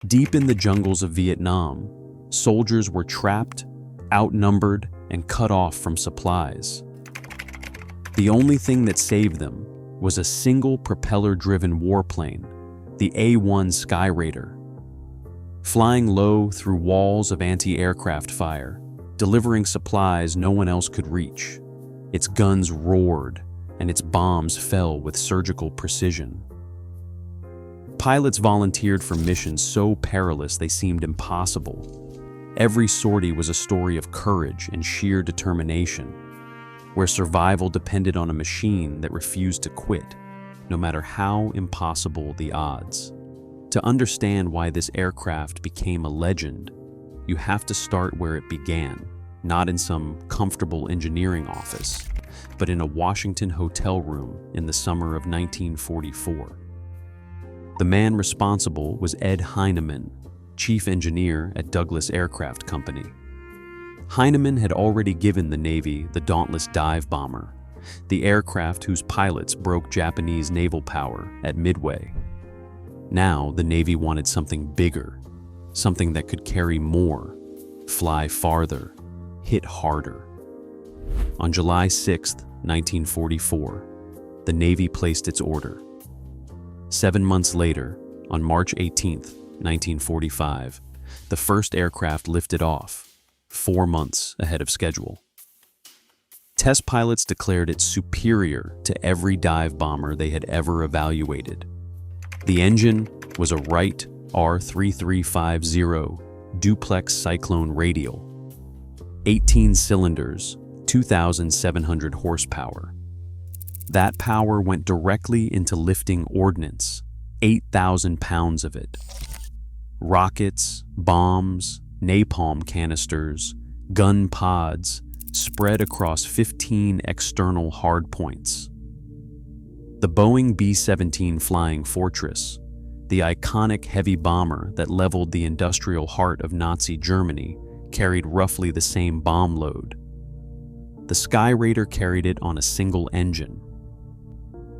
Deep in the jungles of Vietnam, soldiers were trapped, outnumbered, and cut off from supplies. The only thing that saved them was a single propeller-driven warplane, the A-1 Skyraider. Flying low through walls of anti-aircraft fire, delivering supplies no one else could reach, its guns roared and its bombs fell with surgical precision. Pilots volunteered for missions so perilous they seemed impossible. Every sortie was a story of courage and sheer determination, where survival depended on a machine that refused to quit, no matter how impossible the odds. To understand why this aircraft became a legend, you have to start where it began, not in some comfortable engineering office, but in a Washington hotel room in the summer of 1944. The man responsible was Ed Heinemann, chief engineer at Douglas Aircraft Company. Heinemann had already given the Navy the Dauntless dive bomber, the aircraft whose pilots broke Japanese naval power at Midway. Now the Navy wanted something bigger, something that could carry more, fly farther, hit harder. On July 6, 1944, the Navy placed its order. 7 months later, on March 18, 1945, the first aircraft lifted off, 4 months ahead of schedule. Test pilots declared it superior to every dive bomber they had ever evaluated. The engine was a Wright R3350 duplex Cyclone radial, 18 cylinders, 2,700 horsepower. That power went directly into lifting ordnance, 8,000 pounds of it. Rockets, bombs, napalm canisters, gun pods spread across 15 external hardpoints. The Boeing B-17 Flying Fortress, the iconic heavy bomber that leveled the industrial heart of Nazi Germany, carried roughly the same bomb load. The Skyraider carried it on a single engine.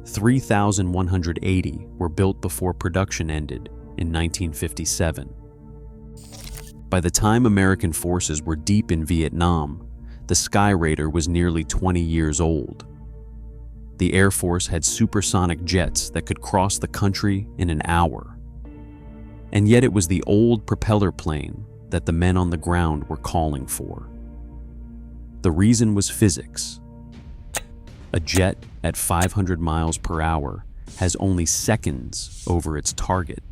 3,180 were built before production ended in 1957. By the time American forces were deep in Vietnam, the Skyraider was nearly 20 years old. The Air Force had supersonic jets that could cross the country in an hour. And yet it was the old propeller plane that the men on the ground were calling for. The reason was physics. A jet at 500 miles per hour has only seconds over its target,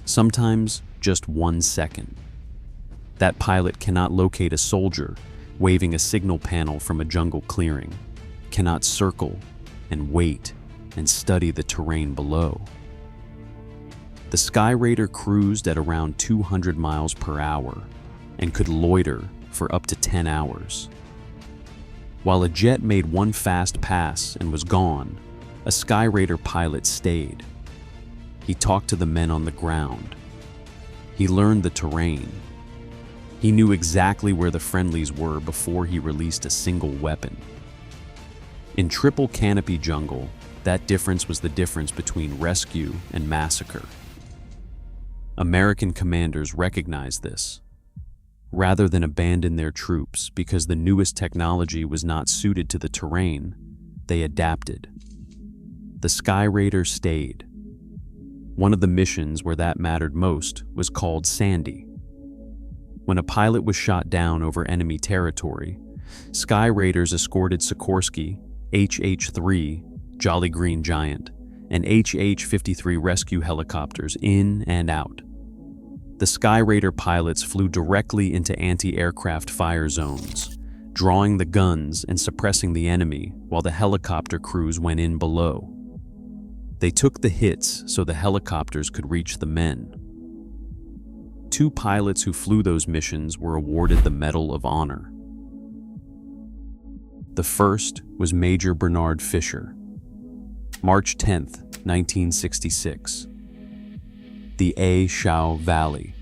sometimes just 1 second. That pilot cannot locate a soldier waving a signal panel from a jungle clearing, cannot circle and wait and study the terrain below. The Skyraider cruised at around 200 miles per hour and could loiter for up to 10 hours. While a jet made one fast pass and was gone, a Skyraider pilot stayed. He talked to the men on the ground. He learned the terrain. He knew exactly where the friendlies were before he released a single weapon. In triple canopy jungle, that difference was the difference between rescue and massacre. American commanders recognized this. Rather than abandon their troops because the newest technology was not suited to the terrain, they adapted. The Skyraider stayed. One of the missions where that mattered most was called Sandy. When a pilot was shot down over enemy territory, Skyraiders escorted Sikorsky, HH-3, Jolly Green Giant, and HH-53 rescue helicopters in and out. The Skyraider pilots flew directly into anti-aircraft fire zones, drawing the guns and suppressing the enemy while the helicopter crews went in below. They took the hits so the helicopters could reach the men. 2 pilots who flew those missions were awarded the Medal of Honor. The first was Major Bernard Fisher. March 10, 1966. The A Shau Valley.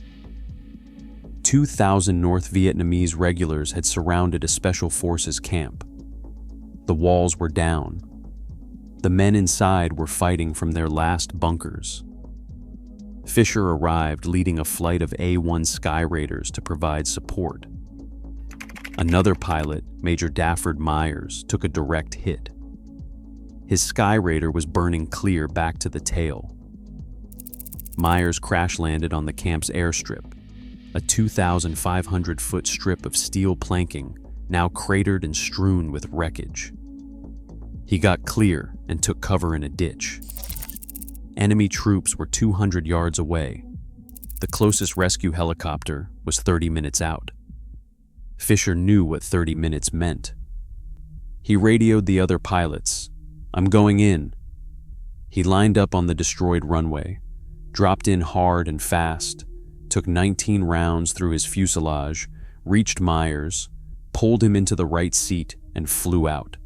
2,000 North Vietnamese regulars had surrounded a special forces camp. The walls were down. The men inside were fighting from their last bunkers. Fisher arrived leading a flight of A-1 Skyraiders to provide support. Another pilot, Major Dafford Myers, took a direct hit. His Skyraider was burning clear back to the tail. Myers crash-landed on the camp's airstrip, a 2,500-foot strip of steel planking now cratered and strewn with wreckage. He got clear and took cover in a ditch. Enemy troops were 200 yards away. The closest rescue helicopter was 30 minutes out. Fisher knew what 30 minutes meant. He radioed the other pilots. "I'm going in." He lined up on the destroyed runway, dropped in hard and fast, took 19 rounds through his fuselage, reached Myers, pulled him into the right seat, and flew out.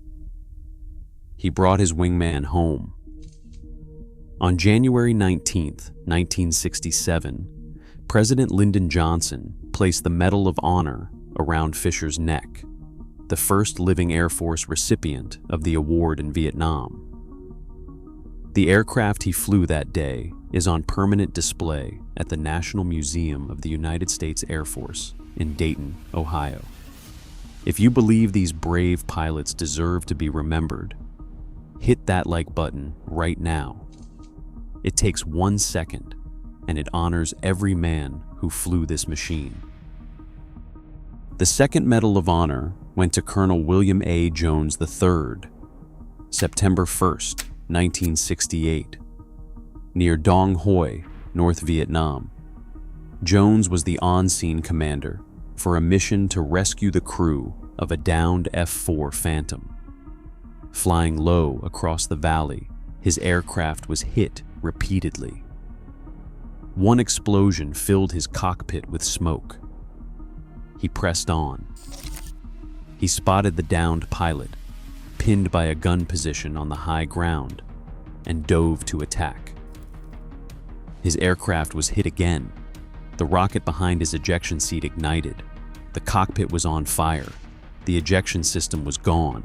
He brought his wingman home. On January 19, 1967, President Lyndon Johnson placed the Medal of Honor around Fisher's neck, the first living Air Force recipient of the award in Vietnam. The aircraft he flew that day is on permanent display at the National Museum of the United States Air Force in Dayton, Ohio. If you believe these brave pilots deserve to be remembered, hit that like button right now. It takes 1 second, and it honors every man who flew this machine. The second Medal of Honor went to Colonel William A. Jones III, September 1st, 1968, near Dong Hoi, North Vietnam. Jones was the on-scene commander for a mission to rescue the crew of a downed F-4 Phantom. Flying low across the valley, his aircraft was hit repeatedly. One explosion filled his cockpit with smoke. He pressed on. He spotted the downed pilot, pinned by a gun position on the high ground, and dove to attack. His aircraft was hit again. The rocket behind his ejection seat ignited. The cockpit was on fire. The ejection system was gone.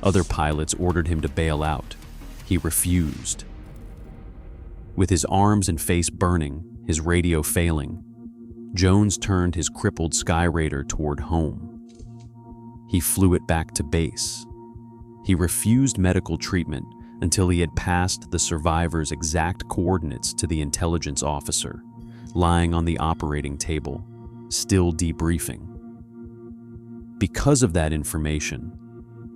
Other pilots ordered him to bail out. He refused. With his arms and face burning, his radio failing, Jones turned his crippled Skyraider toward home. He flew it back to base. He refused medical treatment until he had passed the survivor's exact coordinates to the intelligence officer, lying on the operating table, still debriefing. Because of that information,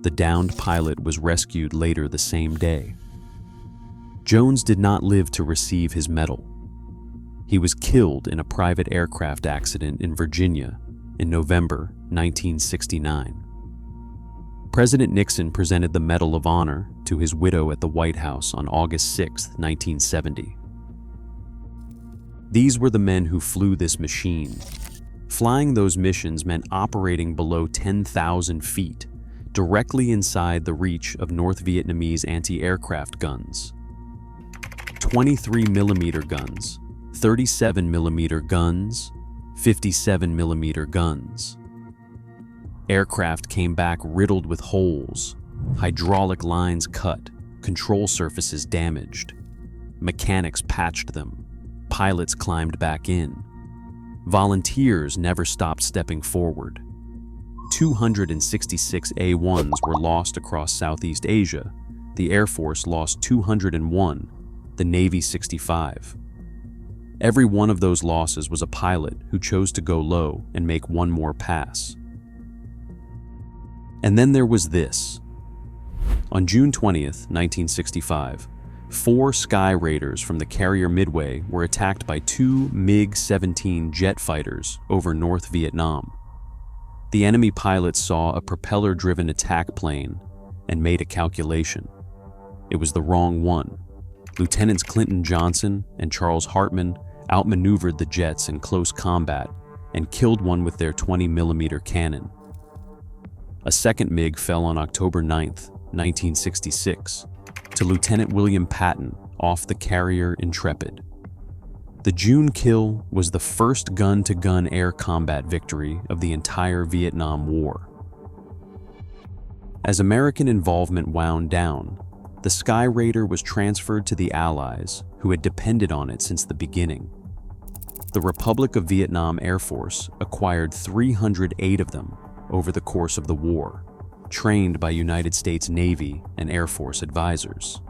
the downed pilot was rescued later the same day. Jones did not live to receive his medal. He was killed in a private aircraft accident in Virginia in November 1969. President Nixon presented the Medal of Honor to his widow at the White House on August 6, 1970. These were the men who flew this machine. Flying those missions meant operating below 10,000 feet, directly inside the reach of North Vietnamese anti-aircraft guns. 23mm guns, 37mm guns, 57mm guns. Aircraft came back riddled with holes, hydraulic lines cut, control surfaces damaged. Mechanics patched them. Pilots climbed back in. Volunteers never stopped stepping forward. 266 A-1s were lost across Southeast Asia. The Air Force lost 201, the Navy 65. Every one of those losses was a pilot who chose to go low and make one more pass. And then there was this. On June 20th, 1965, 4 Skyraiders from the carrier Midway were attacked by 2 MiG-17 jet fighters over North Vietnam. The enemy pilots saw a propeller-driven attack plane and made a calculation. It was the wrong one. Lieutenants Clinton Johnson and Charles Hartman outmaneuvered the jets in close combat and killed one with their 20mm cannon. A second MiG fell on October 9, 1966, to Lieutenant William Patton off the carrier Intrepid. The June kill was the first gun-to-gun air combat victory of the entire Vietnam War. As American involvement wound down, the Skyraider was transferred to the Allies, who had depended on it since the beginning. The Republic of Vietnam Air Force acquired 308 of them over the course of the war, trained by United States Navy and Air Force advisors.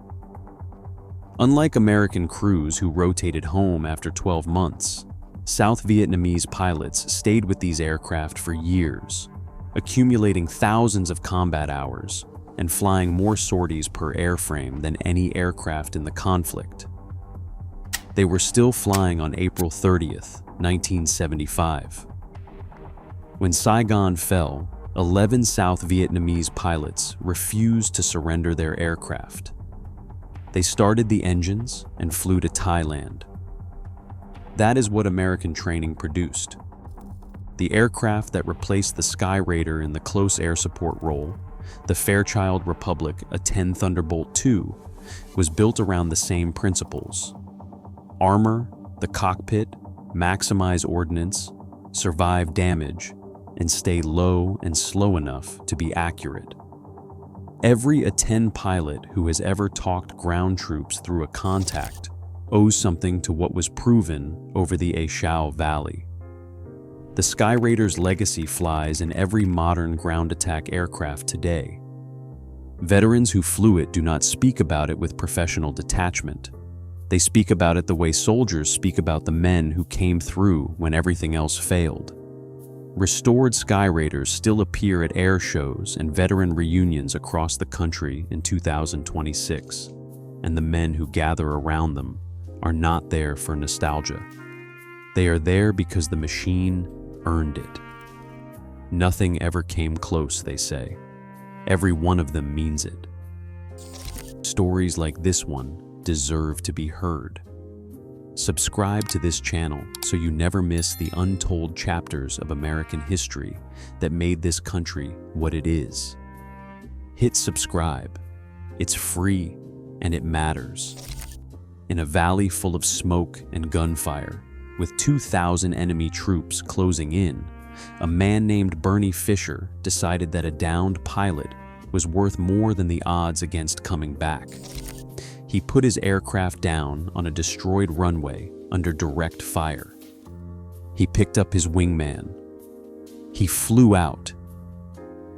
Unlike American crews who rotated home after 12 months, South Vietnamese pilots stayed with these aircraft for years, accumulating thousands of combat hours and flying more sorties per airframe than any aircraft in the conflict. They were still flying on April 30th, 1975. When Saigon fell, 11 South Vietnamese pilots refused to surrender their aircraft. They started the engines and flew to Thailand. That is what American training produced. The aircraft that replaced the Skyraider in the close air support role, the Fairchild Republic A-10 Thunderbolt II, was built around the same principles. Armor the cockpit, maximize ordnance, survive damage, and stay low and slow enough to be accurate. Every A-10 pilot who has ever talked ground troops through a contact owes something to what was proven over the A Shao Valley. The Skyraider's legacy flies in every modern ground attack aircraft today. Veterans who flew it do not speak about it with professional detachment. They speak about it the way soldiers speak about the men who came through when everything else failed. Restored Skyraiders still appear at air shows and veteran reunions across the country in 2026, and the men who gather around them are not there for nostalgia. They are there because the machine earned it. Nothing ever came close, they say. Every one of them means it. Stories like this one deserve to be heard. Subscribe to this channel so you never miss the untold chapters of American history that made this country what it is. Hit subscribe. It's free and it matters. In a valley full of smoke and gunfire, with 2,000 enemy troops closing in, a man named Bernie Fisher decided that a downed pilot was worth more than the odds against coming back. He put his aircraft down on a destroyed runway under direct fire. He picked up his wingman. He flew out.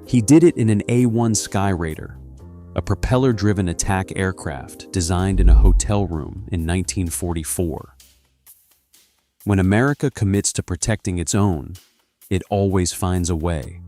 He did it in an A-1 Skyraider, a propeller-driven attack aircraft designed in a hotel room in 1944. When America commits to protecting its own, it always finds a way.